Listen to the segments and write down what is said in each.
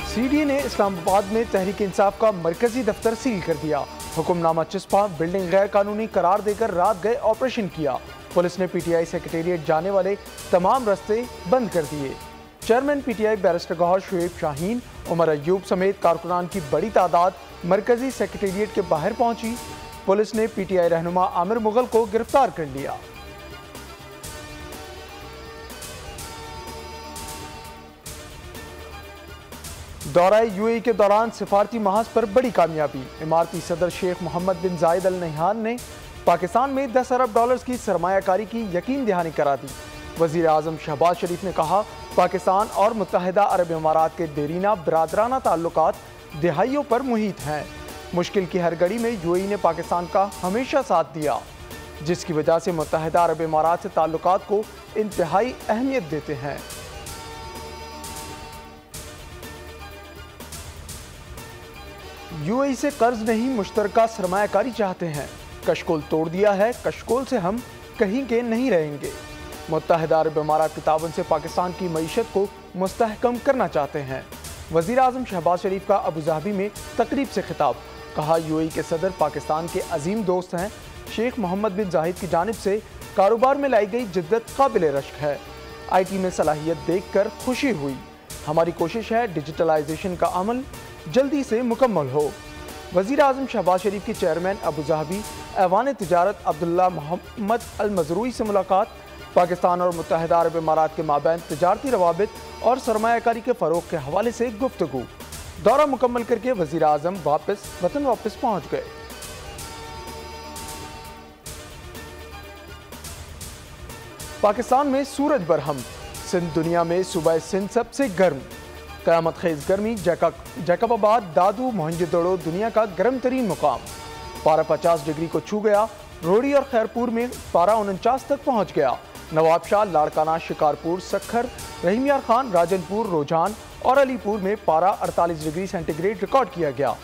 CD ने इस्लामाबाद में तहरीक इंसाफ का मरकजी दफ्तर सील कर दिया। हुक्मनामा चिस्पा, बिल्डिंग गैर कानूनी करार देकर रात गए ऑपरेशन किया। पुलिस ने पीटीआई सेक्रेटेरिएट जाने वाले तमाम रास्ते बंद कर दिए। चेयरमैन पीटीआई बैरिस्टर गौहर शुएब शाहीन, उमर अयूब समेत कारकुनान की बड़ी तादाद मरकजी सेक्रेटेरिएट के बाहर पहुंची। पुलिस ने पीटीआई रहनुमा आमिर मुगल को गिरफ्तार कर लिया। दौरा यूएई के दौरान सिफारती महाज पर बड़ी कामयाबी। इमारती सदर शेख मोहम्मद बिन जायद अल नहयान ने पाकिस्तान में 10 अरब डॉलर्स की सरमायाकारी की यकीन दहानी करा दी। वजीर आजम शहबाज शरीफ ने कहा, पाकिस्तान और मुत्तहिदा अरब इमारात के देरीना बिरादराना ताल्लुकात दिहाइयों पर मुहित हैं। मुश्किल की हर घड़ी में यूएई ने पाकिस्तान का हमेशा साथ दिया, जिसकी वजह से मुत्तहिदा अरब इमारात से ताल्लुकात को इंतहाई अहमियत देते हैं। यूएई से कर्ज नहीं, मुश्तरका सरमायाकारी चाहते हैं। कशकोल तोड़ दिया है, कशकोल से हम कहीं के नहीं रहेंगे। मुत्तहिदा अरब इमारात के ताबन से पाकिस्तान की मईशत को मुस्तहकम करना चाहते हैं। वजीर आजम शहबाज शरीफ का अबूधाबी में तकरीब से खिताब। कहा, यूएई के सदर पाकिस्तान के अजीम दोस्त हैं। शेख मोहम्मद बिन जाहिद की जानिब से कारोबार में लाई गई जिद्दत काबिल रश्क है। IT में सलाहियत देख कर खुशी हुई। हमारी कोशिश है डिजिटलाइजेशन का अमल जल्दी से मुकम्मल हो। वजीर आजम शहबाज शरीफ की चेयरमैन अबूधाबी ऐवान तिजारत अब्दुल्ला मोहम्मद अल मजरूई से मुलाकात। पाकिस्तान और मुत्तहिदा अरब इमारात के माबैन तिजारती रवाबित और सरमायाकारी के फ़रोग के हवाले से गुफ्तगू। दौरा मुकम्मल करके वजीर आजम वतन वापस पहुँच गए। पाकिस्तान में सूरज बरहम, सिंध दुनिया में सूबा सिंध सबसे गर्म। क़यामत खेज गर्मी, जैकबाबाद, दादू, मोहनजोदड़ो दुनिया का गर्म तरीन मुकाम। पारा 50 डिग्री को छू गया। रोड़ी और खैरपुर में पारा 49 तक पहुँच गया। नवाबशाह, लाड़काना, शिकारपुर, सखर, रहीमियार खान, राजनपुर, रोजान और अलीपुर में पारा 48 डिग्री सेंटीग्रेड रिकॉर्ड किया गया।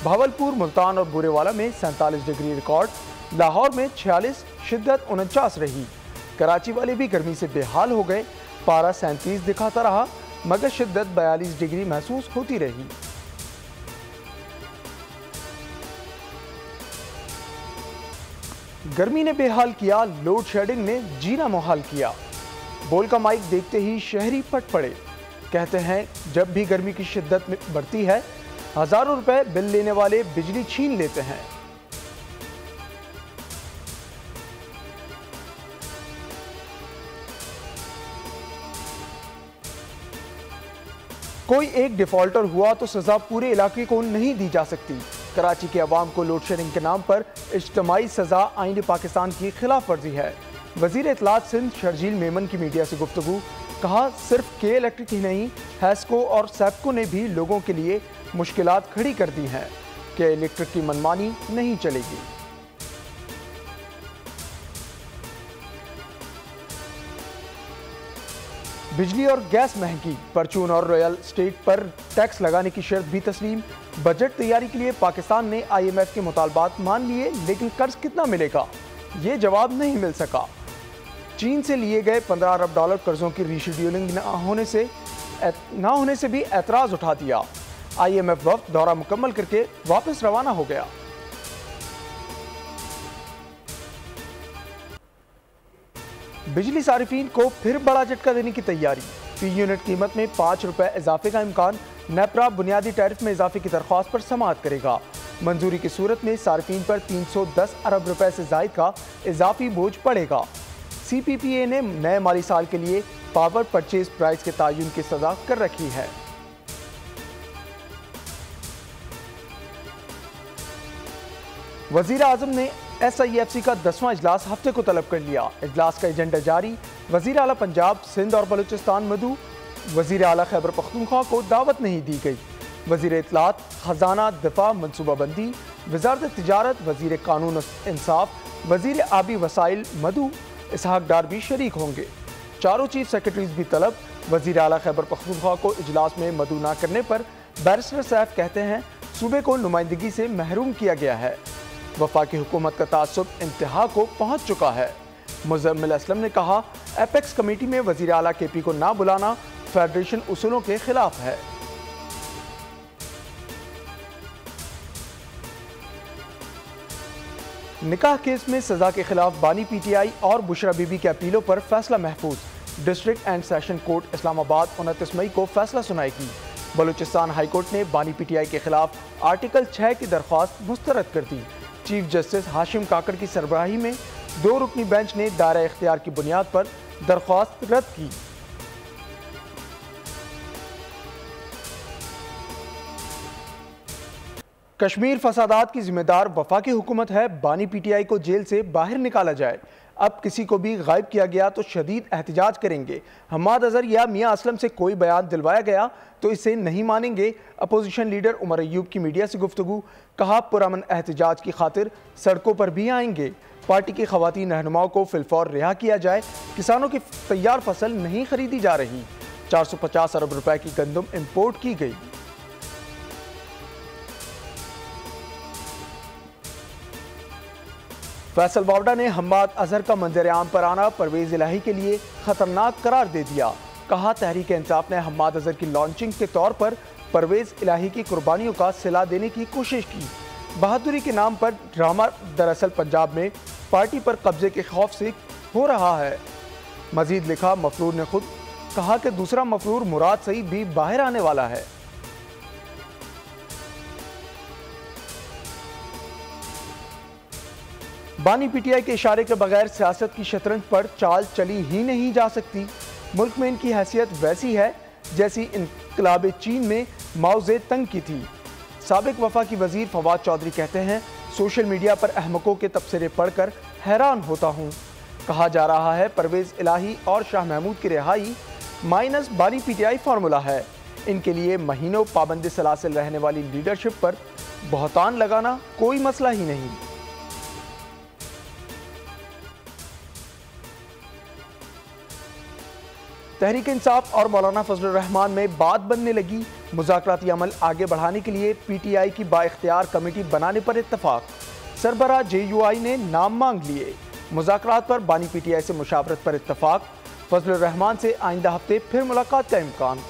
भावलपुर, मुल्तान और बुरेवाला में 47 डिग्री रिकॉर्ड। लाहौर में 46, शिद्दत 49 रही। कराची वाले भी गर्मी से बेहाल हो गए। पारा 37 दिखाता रहा, मगर शिद्दत 42 डिग्री महसूस होती रही। गर्मी ने बेहाल किया, लोड शेडिंग ने जीना मुहाल किया। बोल का माइक देखते ही शहरी फट पड़े। कहते हैं, जब भी गर्मी की शिद्दत बढ़ती है, हजारों रुपए बिल लेने वाले बिजली छीन लेते हैं। कोई एक डिफॉल्टर हुआ तो सजा पूरे इलाके को नहीं दी जा सकती। कराची के अवाम को लोड शेडिंग के नाम पर इज्तिमाई सजा आईन पाकिस्तान की खिलाफ वर्जी है। वजीर इत्तलात सिंध शर्जील मेमन की मीडिया से गुफ्तगू। कहा, सिर्फ के इलेक्ट्रिक ही नहीं, हैस्को और सैपको ने भी लोगों के लिए मुश्किलात खड़ी कर दी हैं। के इलेक्ट्रिक की मनमानी नहीं चलेगी। बिजली और गैस महंगी, परचून और रॉयल स्टेट पर टैक्स लगाने की शर्त भी तस्लीम। बजट तैयारी के लिए पाकिस्तान ने IMF के मुतालबात मान लिए, लेकिन कर्ज कितना मिलेगा, ये जवाब नहीं मिल सका। चीन से लिए गए 15 अरब डॉलर कर्जों की रीशेड्यूलिंग न होने से भी एतराज़ उठा दिया। IMF वफ्द दौरा मुकम्मल करके वापस रवाना हो गया। बिजली सारिफीन को फिर बड़ा झटका देने की तैयारी। फी यूनिट कीमत में 5 रुपए इजाफे का इम्कान। नेपरा बुनियादी टैरिफ में इजाफे की दरख्वास्त पर समाअत करेगा। मंजूरी की सूरत में सारिफीन पर 310 अरब रुपए से जायद का इजाफी बोझ पड़ेगा। CPPA ने नए माली साल के लिए पावर परचेज प्राइस के तयन की सजा कर रखी है। वजीर आजम ने SIFC का 10वां इजलास हफ्ते को तलब कर लिया। इजलास का एजेंडा जारी। वजीर आला पंजाब, सिंध और बलूचिस्तान मधु। वजीर आला खैबर पख्तूनख्वा को दावत नहीं दी गई। वजीर इत्तलात, खजाना, दिफा, मनसूबाबंदी, वजारत तिजारत, वजीर कानून इंसाफ, वजीर आबी वसाइल मधु इसहाक डार भी शरीक होंगे। चारों चीफ सेक्रेटरीज भी तलब। वजीर आला खैबर पख्तूनख्वा को इजलास में मदऊ न करने पर बैरिस्टर सैफ कहते हैं, सूबे को नुमाइंदगी से महरूम किया गया है। वफाकी हुकूमत का तासुब इंतहा को पहुँच चुका है। मुज़म्मिल असलम ने कहा, एपेक्स कमेटी में वज़ीर आला KP को ना बुलाना फेडरेशन उसूलों के खिलाफ है। निकाह केस में सजा के खिलाफ बानी PTI और बुशरा बीबी के अपीलों पर फैसला महफूज। District and session court Islamabad 29 मई को फैसला सुनाएगी। बलूचिस्तान हाई कोर्ट ने बानी PTI के खिलाफ आर्टिकल 6 की दरख्वास्त मुस्तरद कर दी। चीफ जस्टिस हाशिम काकड़ की सरबराही में 2 रुकनी बेंच ने दायरा इख्तियार की बुनियाद पर दरख्वास्त रद्द की। कश्मीर फसादात की जिम्मेदार वफाकी हुकूमत है, बानी PTI को जेल से बाहर निकाला जाए। अब किसी को भी गायब किया गया तो शदीद एहतजाज करेंगे। हम्माद अजहर या मियां असलम से कोई बयान दिलवाया गया तो इसे नहीं मानेंगे। अपोजिशन लीडर उमर अयूब की मीडिया से गुफ्तगू, कहा पुरअमन एहतजाज की खातिर सड़कों पर भी आएंगे। पार्टी की खवातीन रहनुमाओं को फिलफौर रिहा किया जाए। किसानों की तैयार फसल नहीं खरीदी जा रही। 450 अरब रुपए की गंदम इम्पोर्ट की गई। फैसल बावडा ने हम्माद अजहर का मंजर आम पर आना परवेज इलाही के लिए खतरनाक करार दे दिया। कहा तहरीक इंसाफ ने हम्माद अजहर की लॉन्चिंग के तौर पर परवेज इलाही की कुर्बानियों का सिला देने की कोशिश की। बहादुरी के नाम पर ड्रामा दरअसल पंजाब में पार्टी पर कब्जे के खौफ से हो रहा है। मजीद लिखा, मफरूर ने खुद कहा कि दूसरा मफरूर मुराद सईद भी बाहर आने वाला है। बानी PTI के इशारे के बगैर सियासत की शतरंज पर चाल चली ही नहीं जा सकती। मुल्क में इनकी हैसियत वैसी है जैसी इनकलाब चीन में माओ जे तंग की थी। साबिक वफाकी वजीर फवाद चौधरी कहते हैं, सोशल मीडिया पर अहमकों के तबसरे पढ़कर हैरान होता हूँ। कहा जा रहा है परवेज इलाही और शाह महमूद की रिहाई माइनस बानी PTI फार्मूला है। इनके लिए महीनों पाबंदी सलासिल रहने वाली लीडरशिप पर बहतान लगाना कोई मसला ही नहीं। तहरीक इंसाफ और मौलाना फजलुर रहमान में बात बनने लगी। मुज़ाकराती अमल आगे बढ़ाने के लिए PTI की बाइख्तियार कमेटी बनाने पर इत्तफाक। सरबराह JUI ने नाम मांग लिए। मुज़ाकरात पर बानी PTI से मुशावरत पर इत्तफाक। फजलुर रहमान से आइंदा हफ्ते फिर मुलाकात का इम्कान।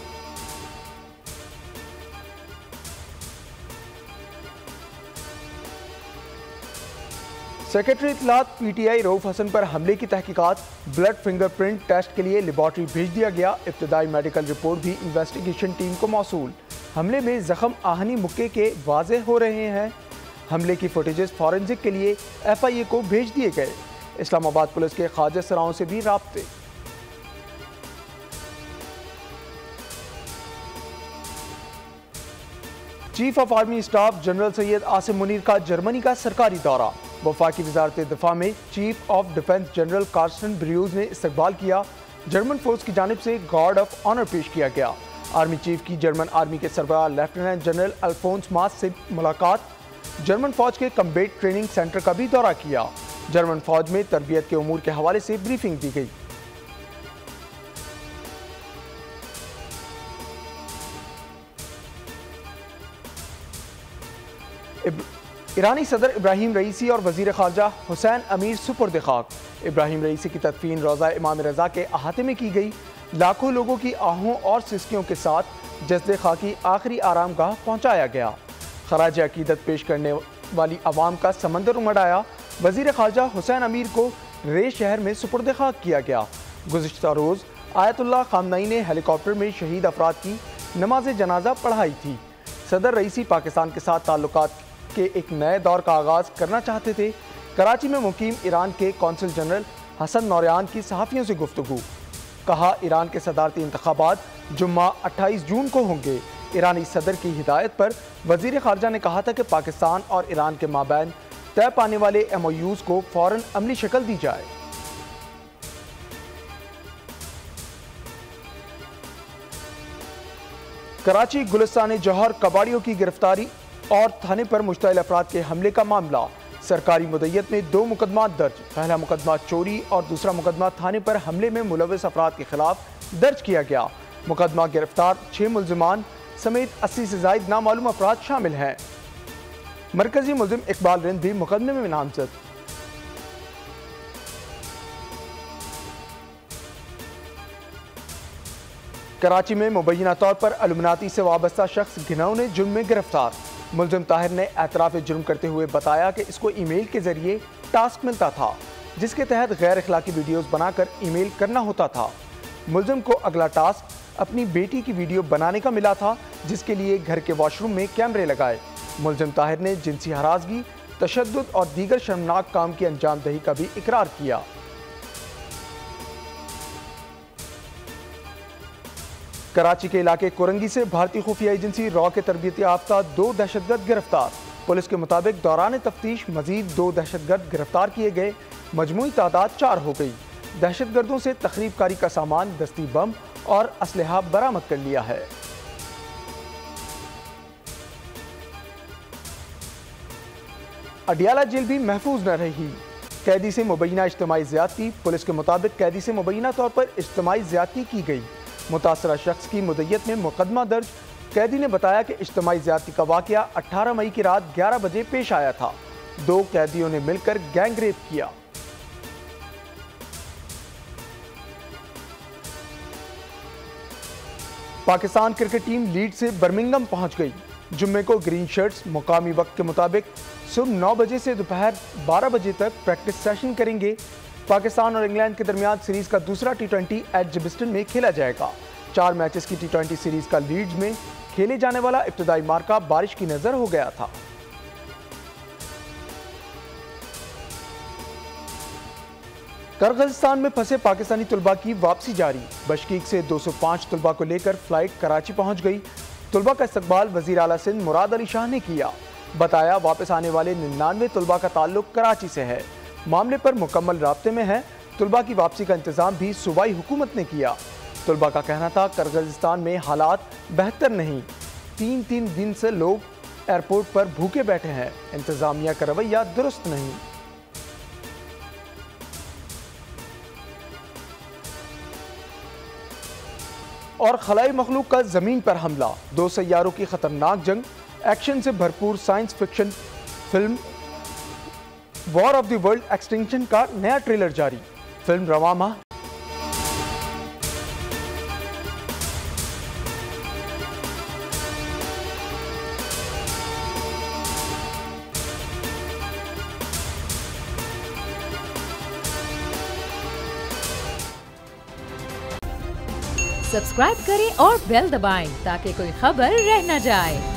सेक्रेटरी इत्तलात PTI रऊफ हसन पर हमले की तहकीकात। ब्लड फिंगरप्रिंट टेस्ट के लिए लेबॉर्ट्री भेज दिया गया। इब्तदाई मेडिकल रिपोर्ट भी इन्वेस्टिगेशन टीम को मौसूल। हमले में जख्म आहनी मुक्के के वाजे हो रहे हैं। हमले की फुटेजेस फॉरेंसिक के लिए FIA को भेज दिए गए। इस्लामाबाद पुलिस के ख्वाजा सराओं से भी राब्ते। Chief of army staff general Syed Asim Munir का जर्मनी का सरकारी दौरा। वफाकी वजारत दिफा में chief of defence general Carsten Breuer ने इस्तकबाल किया। जर्मन फोर्स की जानिब से गार्ड ऑफ ऑनर पेश किया गया। आर्मी चीफ की जर्मन आर्मी के सरबराह लेफ्टिनेंट जनरल अल्फोंस मास से मुलाकात। जर्मन फौज के कम्बेट ट्रेनिंग सेंटर का भी दौरा किया। जर्मन फौज में तरबियत के उमूर के हवाले से ब्रीफिंग दी गई। ईरानी सदर इब्राहिम रईसी और वजीर खारजा हुसैन अमीर सुपुर्द खाक। इब्राहिम रईसी की तदफीन रोज़ा इमाम रज़ा के अहाते में की गई। लाखों लोगों की आहों और सिसकियों के साथ जस्द खाकी आखिरी आराम गाह पहुँचाया गया। खराज अकीदत पेश करने वाली आवाम का समंदर उमड़ आया। वजीर खारजा हुसैन अमीर को रे शहर में सुपुर्द खाक किया गया। गुज़िश्ता रोज़ आयतुल्लाह खामनई ने हेलीकॉप्टर में शहीद अफराद की नमाज जनाजा पढ़ाई थी। सदर रईसी पाकिस्तान के साथ ताल्लुकात के एक नए दौर का आगाज करना चाहते थे। कराची में मुकीम ईरान के कौंसल जनरल हसन नौरियान की सहाफ़ियों से गुफ्तगू। कहा, ईरान के सदारती इंतखाबात जुम्मा 28 जून को होंगे। ईरानी सदर की हिदायत पर वजीर खारजा ने कहा था कि पाकिस्तान और ईरान के माबैन तय पाने वाले MOUs को फौरन अमली शक्ल दी जाए। कराची गुलिस्तान जौहर कबाड़ियों की गिरफ्तारी और थाने पर मुश्तइल अफराद के हमले का मामला। सरकारी मुद्दत में 2 मुकदमा दर्ज। पहला मुकदमा चोरी और दूसरा मुकदमा थाने पर हमले में मुलविस अफराद के खिलाफ दर्ज किया गया। मुकदमा गिरफ्तार 6 मुल्जिमान समेत 80 से ज़ायद नामालूम अफराद शामिल हैं। मरकजी मुल्जिम इकबाल रिंद भी मुकदमे में नामजद। कराची में मुबैना तौर पर अलुमनाती से वाबस्ता शख्स घिनौने जुर्म में गिरफ्तार। मुल्जिम ताहिर ने एतराफ़ जुर्म करते हुए बताया कि इसको ईमेल के जरिए टास्क मिलता था, जिसके तहत गैर अखलाकी वीडियोस बनाकर ईमेल करना होता था। मुलजिम को अगला टास्क अपनी बेटी की वीडियो बनाने का मिला था, जिसके लिए घर के वॉशरूम में कैमरे लगाए। मुलजिम ताहिर ने जिनसी हरासगी, तशद्दुद और दीगर शर्मनाक काम की अंजामदही का भी इकरार किया। कराची के इलाके कोरंगी से भारतीय खुफिया एजेंसी रॉ के तरबियत याफ्ता 2 दहशतगर्द गिरफ्तार। पुलिस के मुताबिक दौरान तफ्तीश मजीद 2 दहशतगर्द गिरफ्तार किए गए। मजमूई तादाद 4 हो गई। दहशतगर्दों से तखरीबकारी का सामान, दस्ती बम और असलहा बरामद कर लिया है। अडियाला जेल भी महफूज न रही। कैदी से मुबैना इज्तिमाई ज़्यादती। पुलिस के मुताबिक कैदी से मुबैना तौर पर इज्तिमाई ज़्यादती की गई। मुतासरा शख्स की मुद्दत में मुकदमा दर्ज। कैदी ने बताया कि इज्तिमाई ज़्यादती का वाक़या 18 मई की रात 11 बजे पेश आया था। 2 कैदियों ने मिलकर गैंग रेप किया। पाकिस्तान क्रिकेट टीम लीड से बर्मिंघम पहुंच गई। जुम्मे को ग्रीन शर्ट्स मुकामी वक्त के मुताबिक सुबह 9 बजे से दोपहर 12 बजे तक प्रैक्टिस सेशन करेंगे। पाकिस्तान और इंग्लैंड के दरमियान सीरीज का दूसरा T20 एडजबस्टन में खेला जाएगा। 4 मैचेस की T20 सीरीज का लीड्स में खेले जाने वाला इब्तदाई मार्का बारिश की नजर हो गया था। किर्गिस्तान में फंसे पाकिस्तानी तुलबा की वापसी जारी। बशकीक से 205 तुलबा को लेकर फ्लाइट कराची पहुंच गई। तुलबा का इस्तकबाल वजीर आला सिंध मुराद अली शाह ने किया। बताया वापस आने वाले 99 तुलबा का ताल्लुक कराची से है। मामले पर मुकम्मल राब्ते में है। तुलबा की वापसी का इंतजाम भी सूबाई हुकूमत ने किया। तुलबा का कहना था किर्गिस्तान में हालात बेहतर नहीं। 3 दिन से लोग एयरपोर्ट पर भूखे बैठे हैं। इंतजामिया का रवैया दुरुस्त नहीं। और खलाई मखलूक का जमीन पर हमला। 2 सैयारों की खतरनाक जंग। एक्शन से भरपूर science fiction film war of the world extinction का नया ट्रेलर जारी। फिल्म रवां माह सब्सक्राइब करें और बेल दबाएं ताकि कोई खबर रह न जाए।